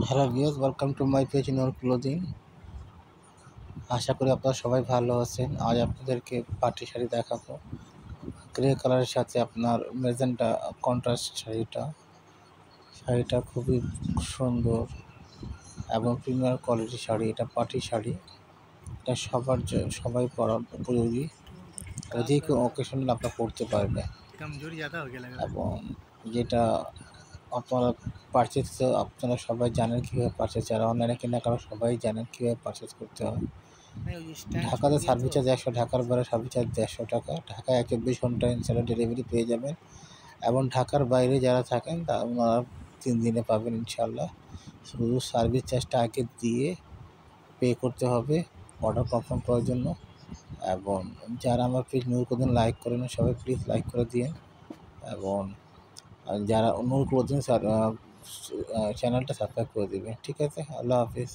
Hello viewers, welcome to my page Noor clothing. আশা করি আপনারা সবাই ভালো আছেন। আজ আপনাদেরকে পার্টি শাড়ি দেখাবো। গ্রে কালারের সাথে আপনার মেজেন্টা কন্ট্রাস্ট শাড়িটা খুবই সুন্দর এবং প্রিমিয়ার কোয়ালিটির শাড়ি। এটা পার্টি শাড়ি, এটা সবাই পরার উপযোগী। যে কোনো অকেশনে আপনারা পরতে পারবেন এবং যেটা আপনারা আপনারা সবাই জানেন কীভাবে পারচেজ, যারা অনলাইনে কেনাকাটা সবাই জানেন কীভাবে পারচেজ করতে হয়। ঢাকাতে সার্ভিস চার্জ 100, ঢাকার বাইরে সার্ভিস চার্জ 150 টাকা। ঢাকায় 24 ঘন্টা ইনস্ট্যান্ট ডেলিভারি পেয়ে যাবেন এবং ঢাকার বাইরে যারা থাকেন ওনারা 3 দিনে পাবেন ইনশাল্লাহ। শুধু সার্ভিস চার্জটা আগে দিয়ে পে করতে হবে অর্ডার কনফার্ম করার জন্য। এবং যারা আমার পেজ নূর ক্লোদিং লাইক করেন সবাই প্লিজ লাইক করে দিন এবং যারা নূর ক্লোদিং চ্যানেলটা সাবস্ক্রাইব করে দেবেন। ঠিক আছে, আল্লাহ হাফিজ।